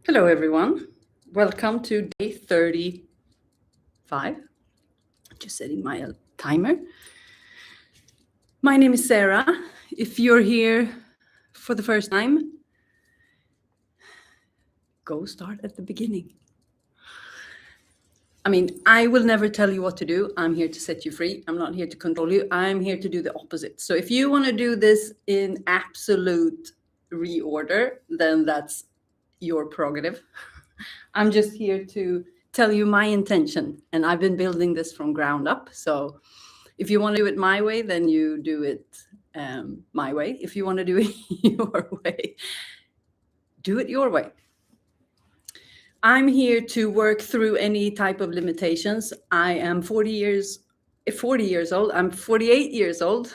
Hello, everyone. Welcome to day 35. Just setting my timer. My name is Sara. If you're here for the first time, go start at the beginning. I will never tell you what to do. I'm here to set you free. I'm not here to control you. I'm here to do the opposite. So if you want to do this in absolute reorder, then that's your prerogative. I'm just here to tell you my intention, and I've been building this from ground up. So if you want to do it my way, then you do it my way. If you want to do it your way, do it your way. I'm here to work through any type of limitations. I am 40 years old. I'm 48 years old.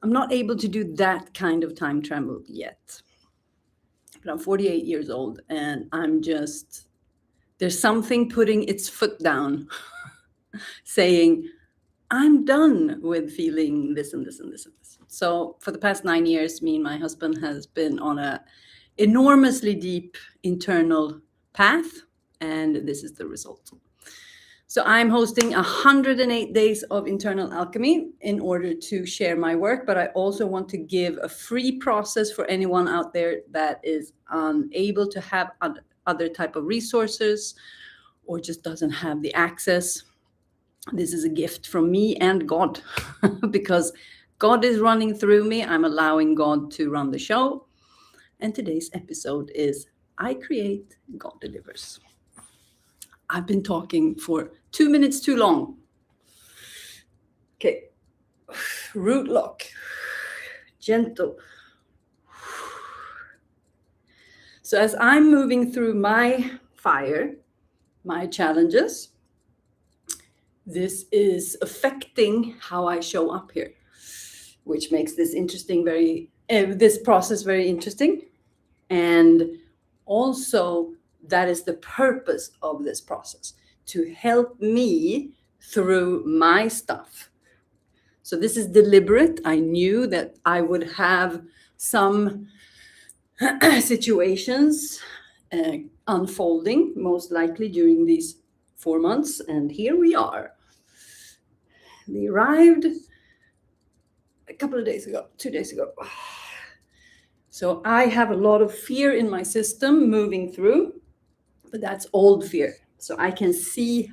I'm not able to do that kind of time travel yet. But I'm 48 years old, and there's something putting its foot down, saying, I'm done with feeling this and this and this and this. So for the past 9 years, me and my husband has been on a enormously deep internal path, and this is the result. So I'm hosting 108 days of Internal Alchemy in order to share my work, but I also want to give a free process for anyone out there that is unable to have other type of resources or just doesn't have the access. This is a gift from me and God because God is running through me. I'm allowing God to run the show. And today's episode is I Create, God Delivers. I've been talking for 2 minutes too long. Okay. Root lock. Gentle. So as I'm moving through my fire, my challenges, this is affecting how I show up here, which makes this this process very interesting. And also, that is the purpose of this process, to help me through my stuff. So this is deliberate. I knew that I would have some situations unfolding, most likely during these 4 months. And here we are. They arrived a couple of days ago, 2 days ago. So I have a lot of fear in my system moving through, but that's old fear. So I can see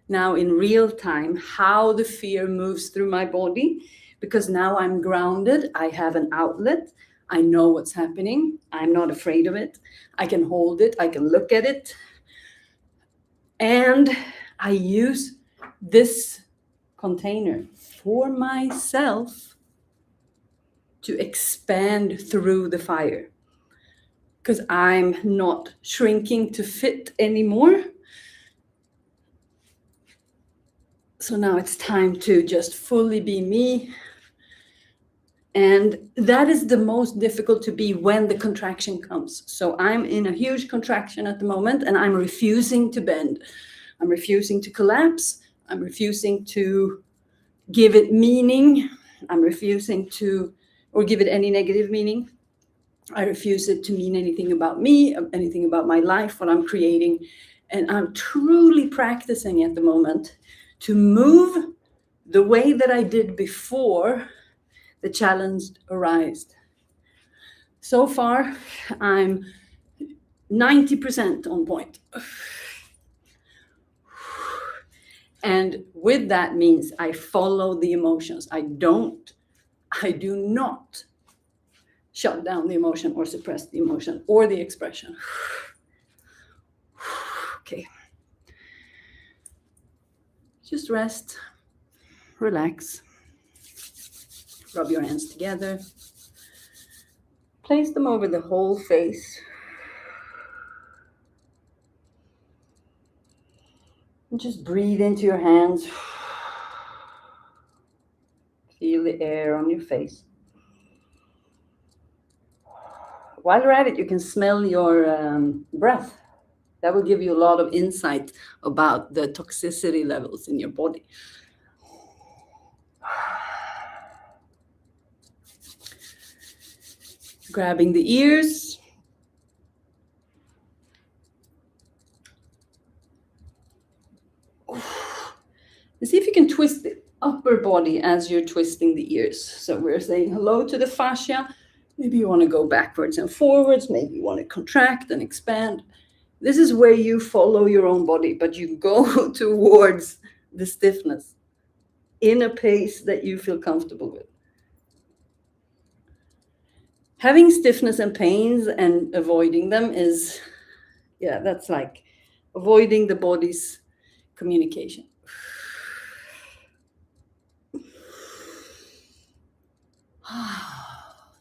now in real time how the fear moves through my body, because now I'm grounded. I have an outlet. I know what's happening. I'm not afraid of it. I can hold it. I can look at it. And I use this container for myself to expand through the fire, because I'm not shrinking to fit anymore. So now it's time to just fully be me. And that is the most difficult to be when the contraction comes. So I'm in a huge contraction at the moment, and I'm refusing to bend. I'm refusing to collapse. I'm refusing to give it meaning. I'm refusing to, or give it any negative meaning. I refuse it to mean anything about me, anything about my life, what I'm creating. And I'm truly practicing at the moment to move the way that I did before the challenge arose. So far, I'm 90% on point. And with that means I follow the emotions. I do not shut down the emotion or suppress the emotion or the expression. Okay. Just rest, relax, rub your hands together, place them over the whole face. And just breathe into your hands. Feel the air on your face. While you're at it, you can smell your breath. That will give you a lot of insight about the toxicity levels in your body. Grabbing the ears. twist the upper body as you're twisting the ears. So we're saying hello to the fascia. Maybe you want to go backwards and forwards. Maybe you want to contract and expand. This is where you follow your own body, but you go towards the stiffness in a pace that you feel comfortable with. Having stiffness and pains and avoiding them is, that's like avoiding the body's communication.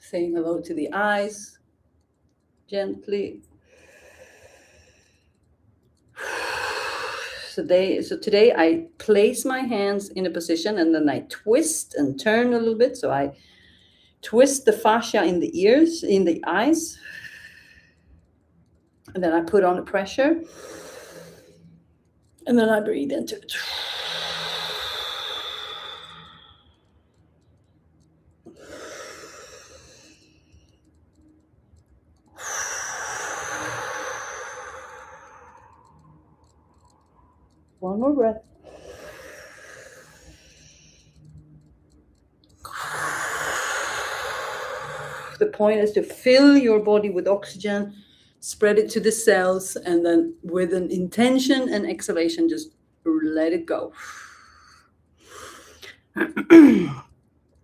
Saying hello to the eyes, gently. So today I place my hands in a position and then I twist and turn a little bit. So I twist the fascia in the ears, in the eyes. And then I put on a pressure. And then I breathe into it. One more breath. The point is to fill your body with oxygen, spread it to the cells, and then with an intention and exhalation, just let it go.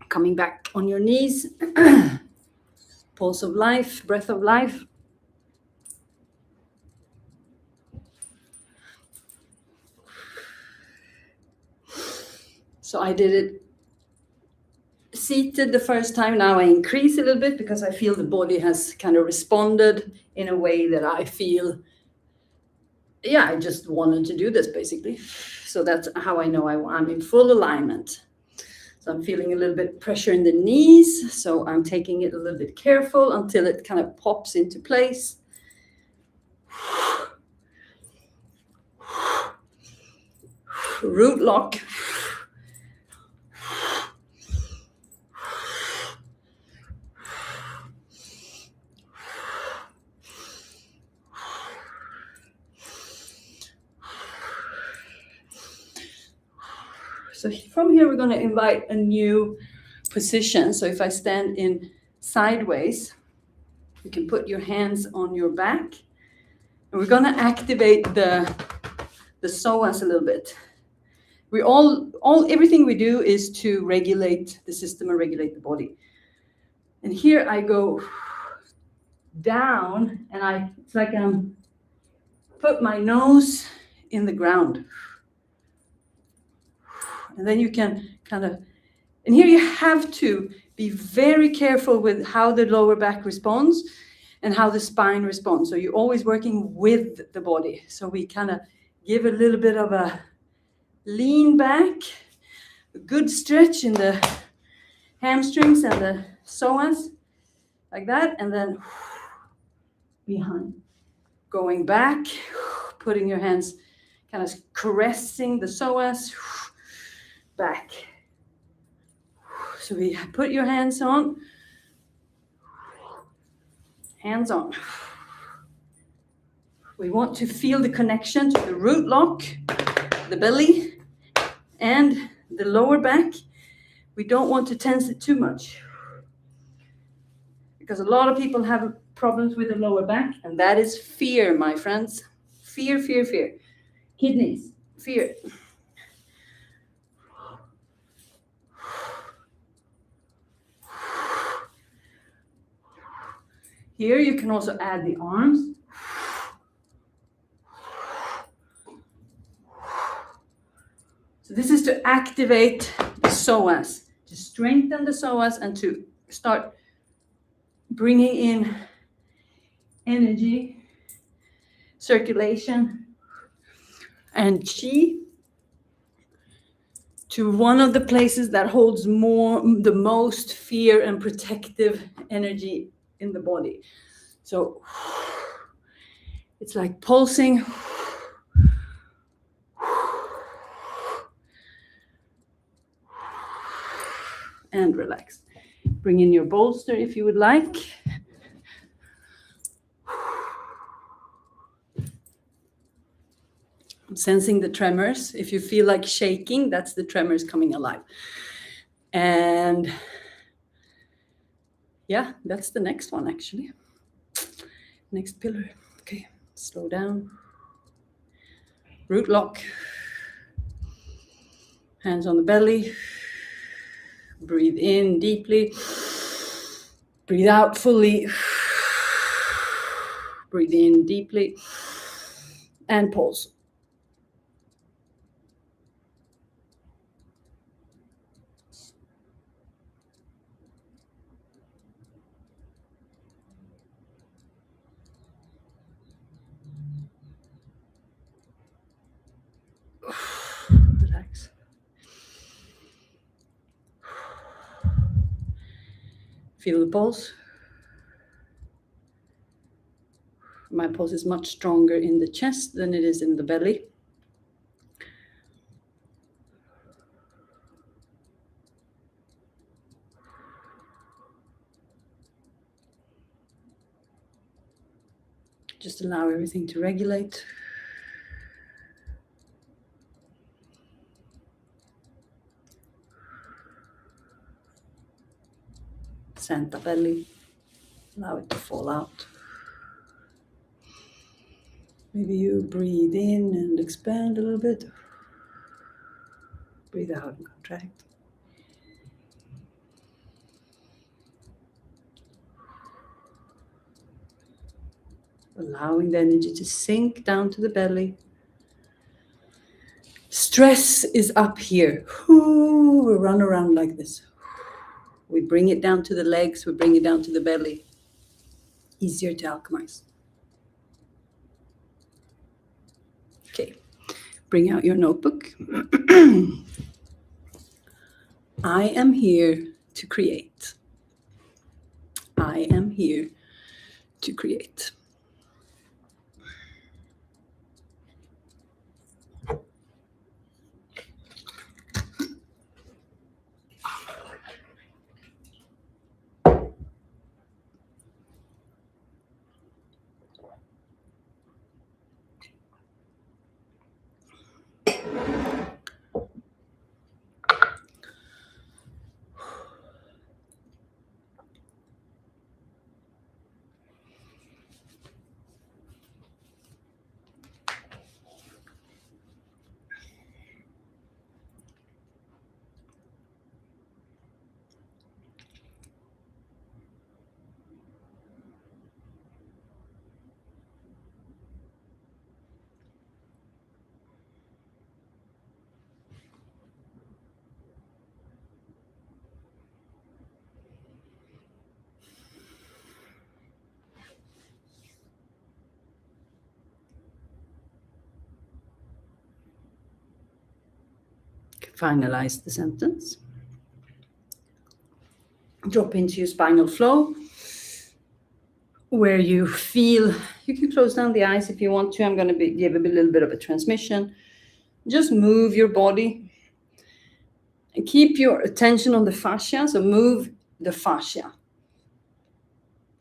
Coming back on your knees. Pulse of life, breath of life. So I did it seated the first time. Now I increase a little bit because I feel the body has kind of responded in a way that I feel, I just wanted to do this basically. So that's how I know I'm in full alignment. So I'm feeling a little bit pressure in the knees. So I'm taking it a little bit careful until it kind of pops into place. Root lock. So from here, we're going to invite a new position. So if I stand in sideways, you can put your hands on your back. And we're going to activate the psoas a little bit. We everything we do is to regulate the system and regulate the body. And here I go down, and it's like I'm put my nose in the ground. And then you can and here you have to be very careful with how the lower back responds and how the spine responds. So you're always working with the body. So we kind of give a little bit of a lean back, a good stretch in the hamstrings and the psoas, like that. And then behind, going back, putting your hands, kind of caressing the psoas, back. So we put your hands on. Hands on. We want to feel the connection to the root lock, the belly, and the lower back. We don't want to tense it too much, because a lot of people have problems with the lower back, and that is fear, my friends. Fear, fear, fear. Kidneys, fear. Here you can also add the arms. So this is to activate the psoas, to strengthen the psoas and to start bringing in energy, circulation, and qi to one of the places that holds the most fear and protective energy in the body. So it's like pulsing. And relax. Bring in your bolster if you would like. sensing the tremors. If you feel like shaking, that's the tremors coming alive. And yeah, that's the next one actually. Next pillar. Okay, slow down. Root lock. Hands on the belly. Breathe in deeply. Breathe out fully. Breathe in deeply. And pause. Relax. Feel the pulse. My pulse is much stronger in the chest than it is in the belly. Just allow everything to regulate. Send the belly. Allow it to fall out. Maybe you breathe in and expand a little bit. Breathe out and contract. Allowing the energy to sink down to the belly. Stress is up here. We run around like this. We bring it down to the legs. We bring it down to the belly. Easier to alchemize. Okay, bring out your notebook. I am here to create. I am here to create. Finalize the sentence. Drop into your spinal flow, where you feel, you can close down the eyes if you want to. I'm going to give a little bit of a transmission. Just move your body and keep your attention on the fascia. So move the fascia.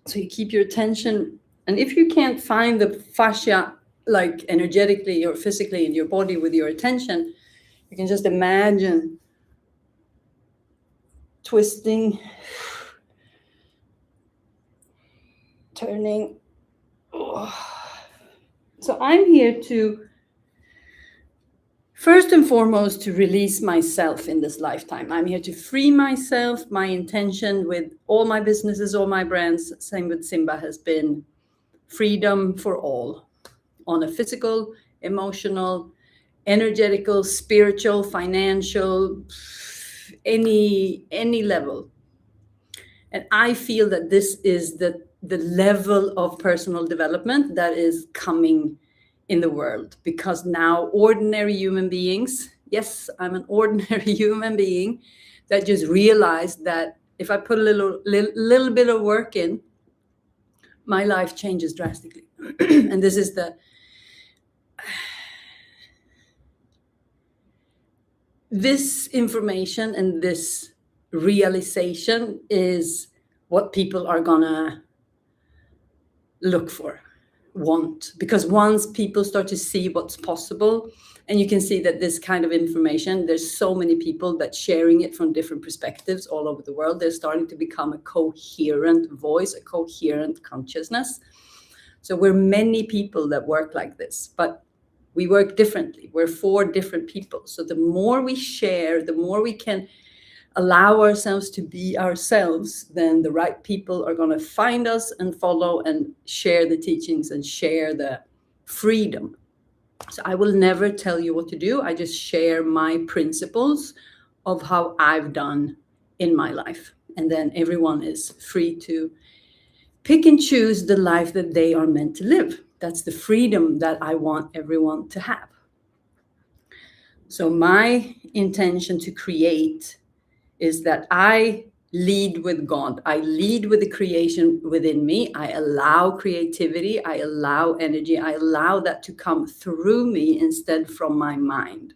So you keep your attention, and if you can't find the fascia like energetically or physically in your body with your attention, you can just imagine twisting, turning. So I'm here to, first and foremost, to release myself in this lifetime. I'm here to free myself. My intention with all my businesses, all my brands, same with Simba, has been freedom for all on a physical, emotional, energetical, spiritual, financial, any level. And I feel that this is the level of personal development that is coming in the world, because now ordinary human beings, yes, I'm an ordinary human being that just realized that if I put a little bit of work in, my life changes drastically. And this is this information and this realization is what people are gonna look for. want, because once people start to see what's possible, and you can see that this kind of information, there's so many people that sharing it from different perspectives all over the world, they're starting to become a coherent voice, a coherent consciousness. So we're many people that work like this, but we work differently. We're 4 different people. So the more we share, the more we can allow ourselves to be ourselves, then the right people are going to find us and follow and share the teachings and share the freedom. So I will never tell you what to do. I just share my principles of how I've done in my life. And then everyone is free to pick and choose the life that they are meant to live. That's the freedom that I want everyone to have. So my intention to create is that I lead with God. I lead with the creation within me. I allow creativity. I allow energy. I allow that to come through me instead from my mind.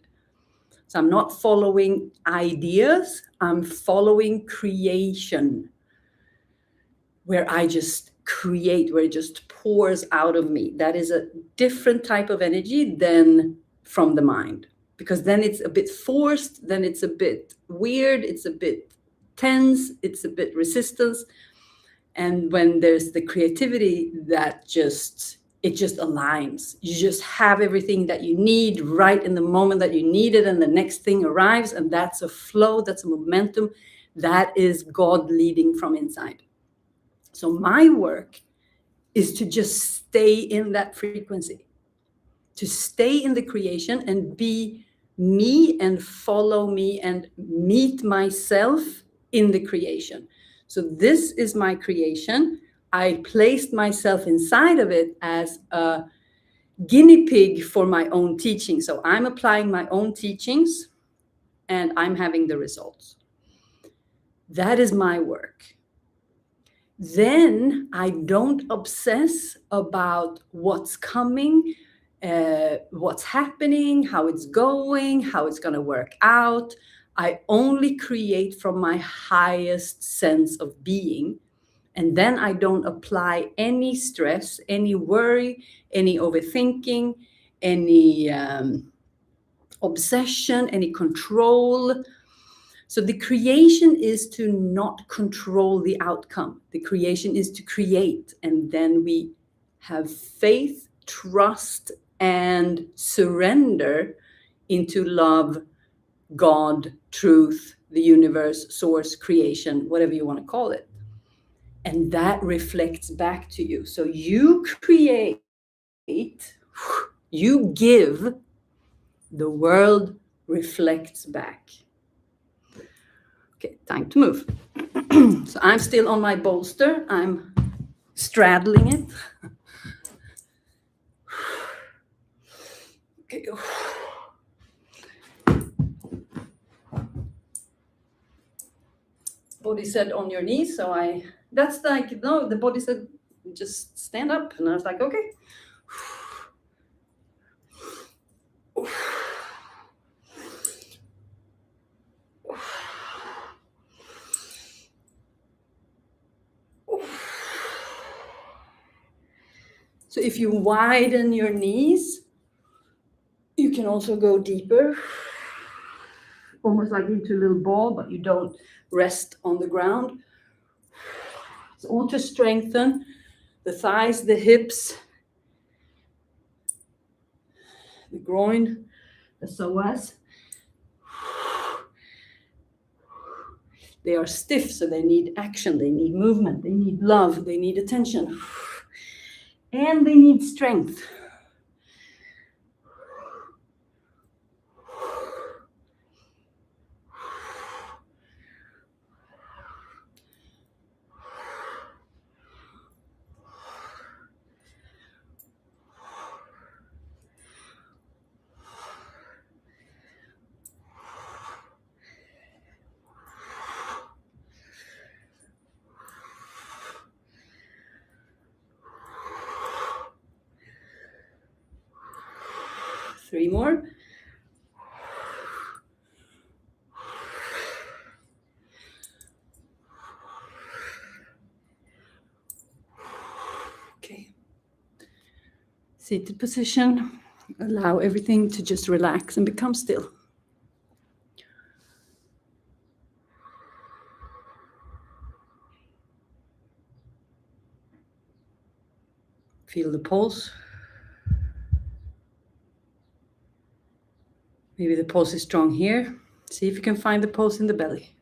So I'm not following ideas. I'm following creation, where I just create, where it just pours out of me. That is a different type of energy than from the mind, because then it's a bit forced, then it's a bit weird, it's a bit tense, it's a bit resistance. And when there's the creativity, that just aligns. You just have everything that you need right in the moment that you need it, and the next thing arrives, and that's a flow, that's a momentum, that is God leading from inside. So my work is to just stay in that frequency, to stay in the creation and be me and follow me and meet myself in the creation. So this is my creation. I placed myself inside of it as a guinea pig for my own teaching. So I'm applying my own teachings and I'm having the results. That is my work. Then I don't obsess about what's coming, what's happening, how it's going, how it's going to work out. I only create from my highest sense of being. And then I don't apply any stress, any worry, any overthinking, any obsession, any control. So the creation is to not control the outcome. The creation is to create. And then we have faith, trust, and surrender into love, God, truth, the universe, source, creation, whatever you want to call it. And that reflects back to you. So you create, you give, the world reflects back. Okay, time to move. So I'm still on my bolster. I'm straddling it. Okay. Body said on your knees, so that's like, no, the body said just stand up. And I was like, okay. So if you widen your knees, you can also go deeper, almost like into a little ball, but you don't rest on the ground. It's all to strengthen the thighs, the hips, the groin, the psoas. They are stiff, so they need action, they need movement, they need love, they need attention, and they need strength. Three more. Okay. Seated position. Allow everything to just relax and become still. Feel the pulse. Maybe the pulse is strong here. See if you can find the pulse in the belly.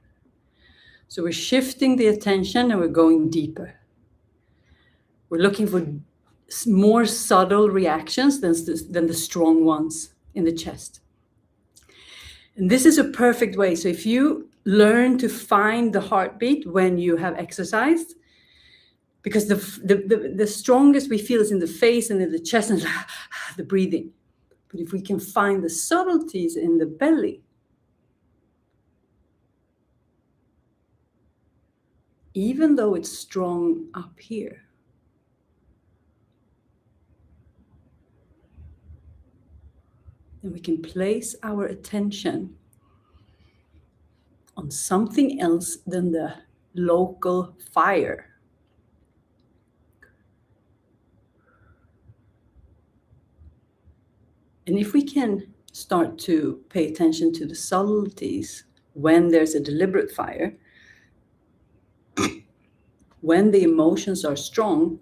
So we're shifting the attention and we're going deeper. We're looking for more subtle reactions than the strong ones in the chest. And this is a perfect way. So if you learn to find the heartbeat when you have exercised, because the strongest we feel is in the face and in the chest and the breathing. But if we can find the subtleties in the belly, even though it's strong up here, then we can place our attention on something else than the local fire. And if we can start to pay attention to the subtleties when there's a deliberate fire, when the emotions are strong,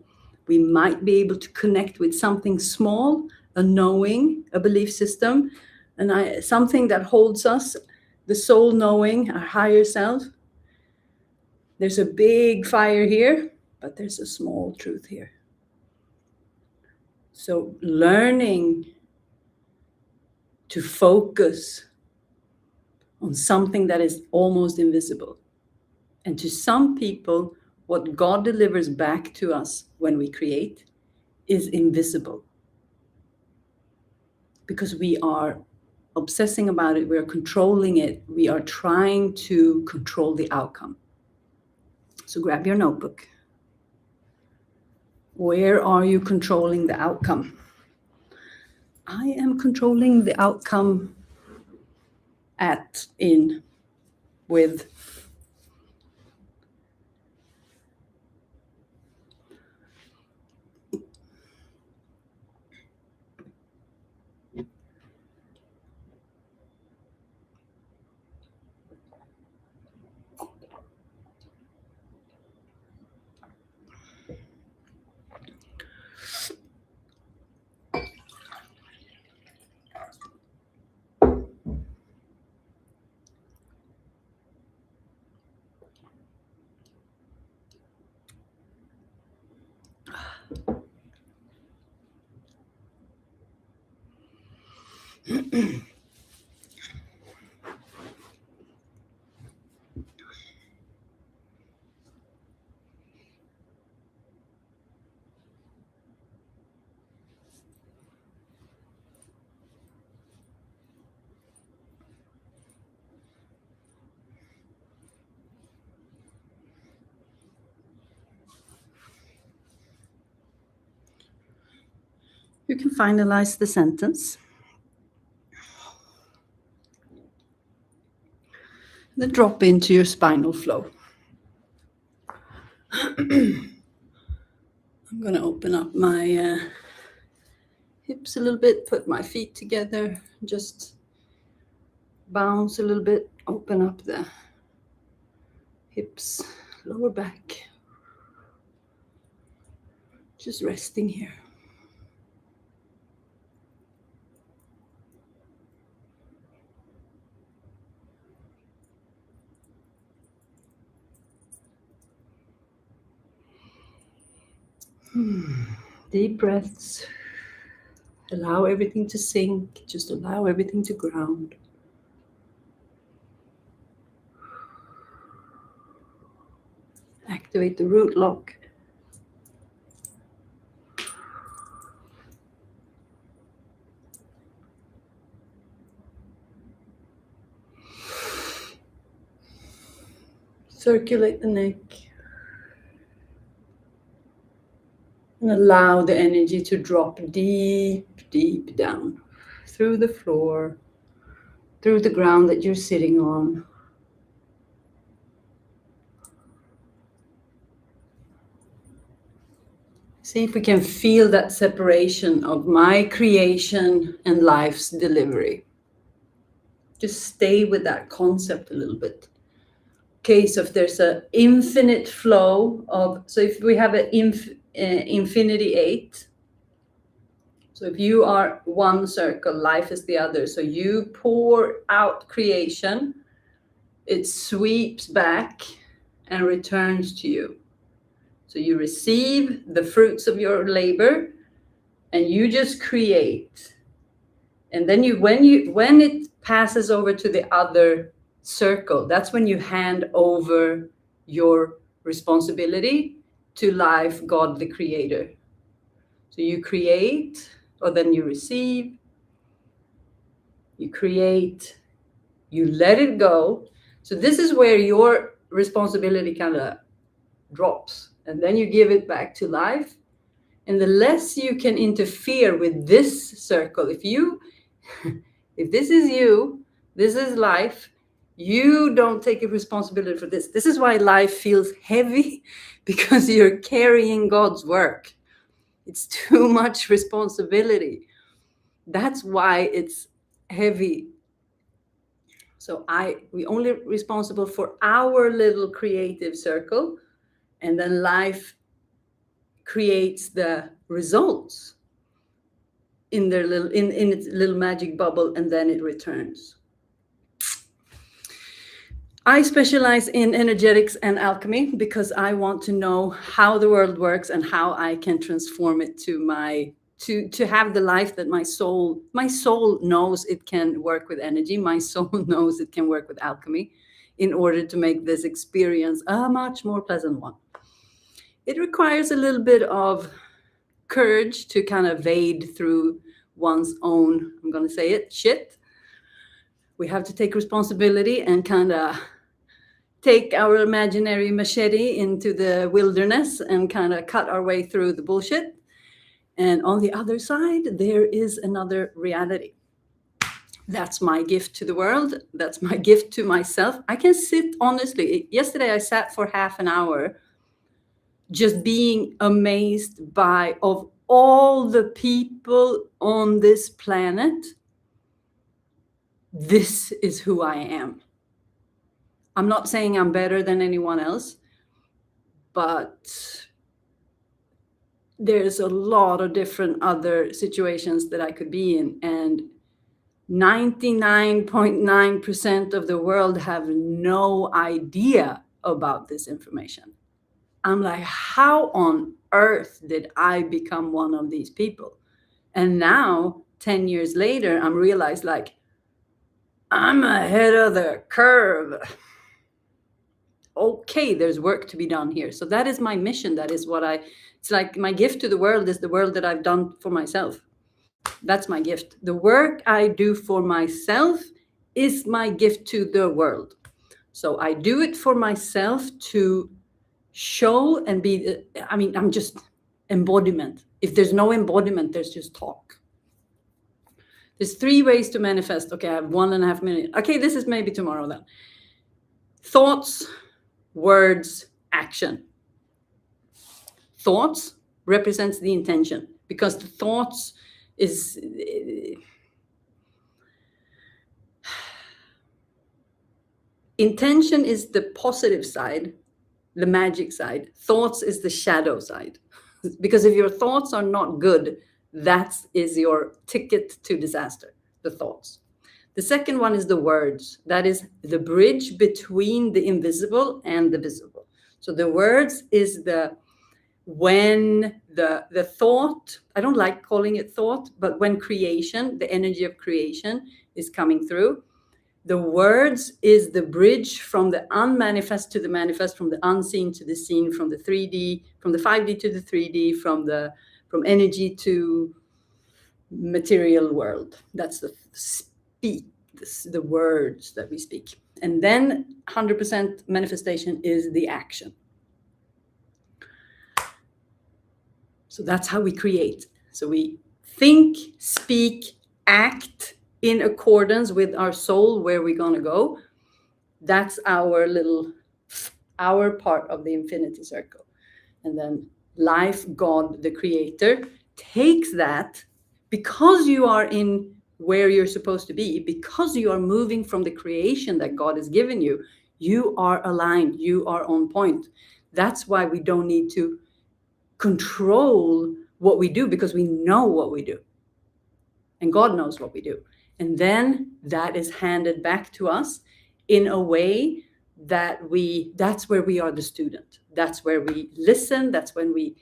we might be able to connect with something small, a knowing, a belief system, and something that holds us, the soul knowing, our higher self. There's a big fire here, but there's a small truth here. So learning to focus on something that is almost invisible. And to some people, what God delivers back to us when we create is invisible. Because we are obsessing about it, we are controlling it, we are trying to control the outcome. So grab your notebook. Where are you controlling the outcome? I am controlling the outcome with. You can finalize the sentence. Then drop into your spinal flow. I'm going to open up my hips a little bit, put my feet together, just bounce a little bit, open up the hips, lower back. Just resting here. Deep breaths. Allow everything to sink. Just allow everything to ground. Activate the root lock. Circulate the neck. And allow the energy to drop deep, deep down through the floor, through the ground that you're sitting on. See if we can feel that separation of my creation and life's delivery. Just stay with that concept a little bit. Okay, so if there's an infinite flow of, so if we have an infinity 8, so if you are one circle, life is the other. So you pour out creation, it sweeps back and returns to you. So you receive the fruits of your labor and you just create. And then when it passes over to the other circle, that's when you hand over your responsibility to life, God, the creator. So you create, or then you receive, you create, you let it go. So this is where your responsibility kind of drops, and then you give it back to life. And the less you can interfere with this circle, if this is you, this is life, you don't take a responsibility for this. This is why life feels heavy, because you're carrying God's work. It's too much responsibility. That's why it's heavy. So we only responsible for our little creative circle, and then life creates the results in their little in its little magic bubble, and then it returns. I specialize in energetics and alchemy because I want to know how the world works and how I can transform it to have the life that my soul knows it can work with energy. My soul knows it can work with alchemy in order to make this experience a much more pleasant one. It requires a little bit of courage to kind of wade through one's own, I'm going to say it, shit. We have to take responsibility and kind of take our imaginary machete into the wilderness and kind of cut our way through the bullshit. And on the other side, there is another reality. That's my gift to the world. That's my gift to myself. I can sit honestly. Yesterday, I sat for half an hour just being amazed of all the people on this planet. This is who I am. I'm not saying I'm better than anyone else, but there's a lot of different other situations that I could be in, and 99.9% of the world have no idea about this information. I'm like, how on earth did I become one of these people? And now, 10 years later, I'm realized like, I'm ahead of the curve. Okay, there's work to be done here. So that is my mission. That is it's like my gift to the world is the world that I've done for myself. That's my gift. The work I do for myself is my gift to the world. So I do it for myself to show and be, I'm just embodiment. If there's no embodiment, there's just talk. There's 3 ways to manifest. Okay, I have 1.5 minutes. Okay, this is maybe tomorrow then. Thoughts, words, action. Thoughts represents the intention, because the thoughts is intention is the positive side, the magic side. Thoughts is the shadow side. Because if your thoughts are not good, that is your ticket to disaster, the thoughts. The second one is the words. That is the bridge between the invisible and the visible. So the words is when the thought, I don't like calling it thought, but when creation, the energy of creation is coming through, the words is the bridge from the unmanifest to the manifest, from the unseen to the seen, from the 3D, from the 5D to the 3D, from energy to material world. That's the the words that we speak. And then 100% manifestation is the action. So that's how we create. So we think, speak, act in accordance with our soul, where we're going to go. That's our part of the infinity circle. And then life, God, the creator, takes that, because you are in where you're supposed to be, because you are moving from the creation that God has given you, you are aligned, you are on point. That's why we don't need to control what we do, because we know what we do. And God knows what we do. And then that is handed back to us in a way that that's where we are the student. That's where we listen. That's when we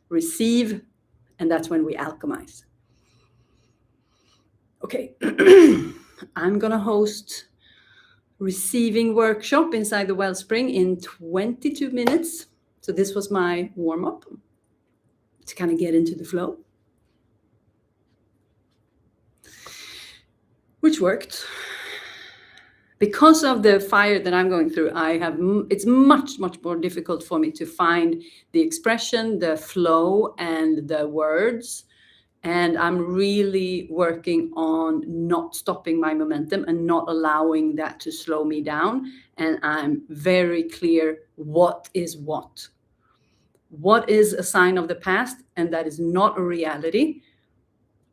receive. And that's when we alchemize. Okay. I'm going to host receiving workshop inside the Wellspring in 22 minutes. So this was my warm-up to kind of get into the flow, which worked. Because of the fire that I'm going through, it's much more difficult for me to find the expression, the flow, and the words. And I'm really working on not stopping my momentum and not allowing that to slow me down. And I'm very clear what is what. What is a sign of the past, and that is not a reality.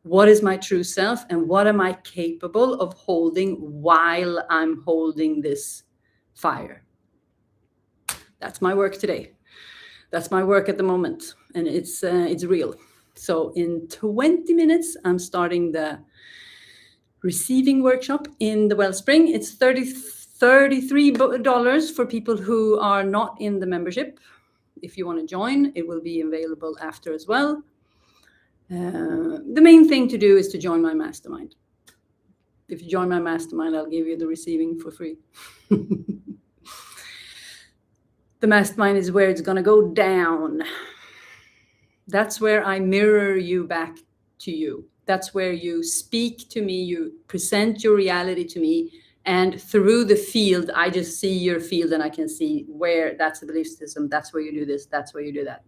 What is my true self, and what am I capable of holding while I'm holding this fire? That's my work today. That's my work at the moment, and it's real. So in 20 minutes, I'm starting the receiving workshop in the Wellspring. It's $33 for people who are not in the membership. If you want to join, it will be available after as well. The main thing to do is to join my mastermind. If you join my mastermind, I'll give you the receiving for free. The mastermind is where it's going to go down. That's where I mirror you back to you. That's where you speak to me, you present your reality to me, and through the field, I just see your field and I can see where that's a belief system, that's where you do this, that's where you do that.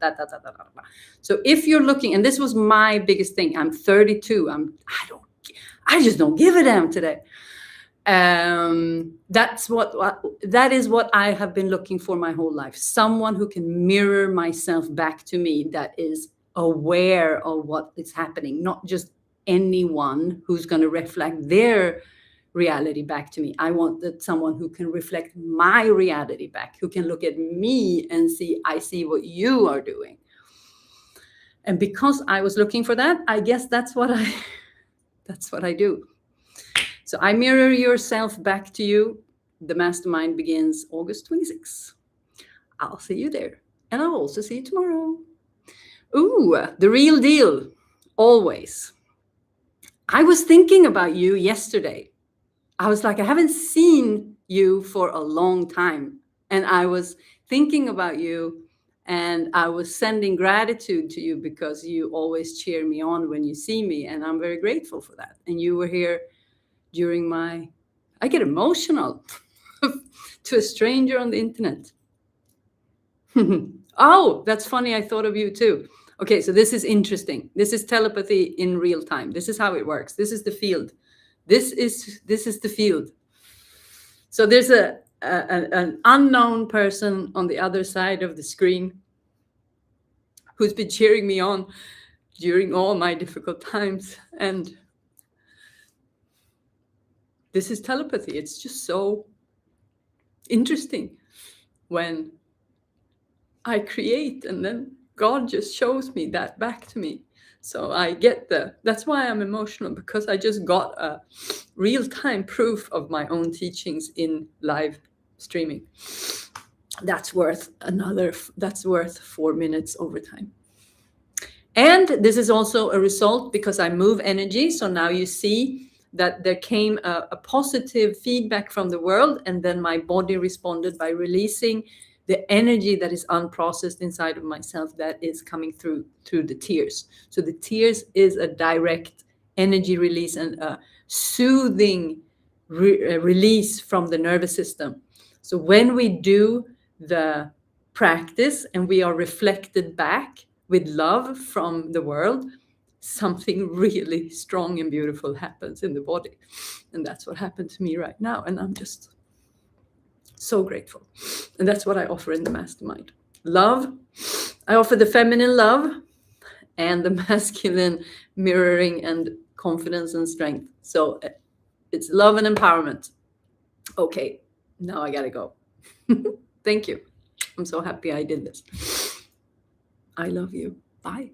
So if you're looking, and this was my biggest thing, I'm 32, I just don't give a damn today. That is what I have been looking for my whole life. Someone who can mirror myself back to me, that is aware of what is happening, not just anyone who's going to reflect their reality back to me. I want someone who can reflect my reality back, who can look at me and see, I see what you are doing. And because I was looking for that, I guess that's what I do. So I mirror yourself back to you. The mastermind begins August 26th. I'll see you there. And I'll also see you tomorrow. Ooh, the real deal. Always. I was thinking about you yesterday. I was like, I haven't seen you for a long time. And I was thinking about you, and I was sending gratitude to you because you always cheer me on when you see me. And I'm very grateful for that. And you were here during I get emotional to a stranger on the internet. Oh, that's funny. I thought of you too. Okay, so this is interesting. This is telepathy in real time. This is how it works. This is the field. This is the field. So there's an unknown person on the other side of the screen who's been cheering me on during all my difficult times. And this is telepathy. It's just so interesting when I create and then God just shows me that back to me. So I get that's why I'm emotional, because I just got a real-time proof of my own teachings in live streaming. That's worth 4 minutes overtime. And this is also a result because I move energy. So now you see that there came a positive feedback from the world, and then my body responded by releasing the energy that is unprocessed inside of myself that is coming through the tears. So the tears is a direct energy release and a soothing release from the nervous system. So when we do the practice and we are reflected back with love from the world, something really strong and beautiful happens in the body. And that's what happened to me right now. And I'm just so grateful. And that's what I offer in the mastermind. love. I offer the feminine love and the masculine mirroring and confidence and strength. So it's love and empowerment. Okay, now I gotta go. Thank you. I'm so happy I did this. I love you. Bye.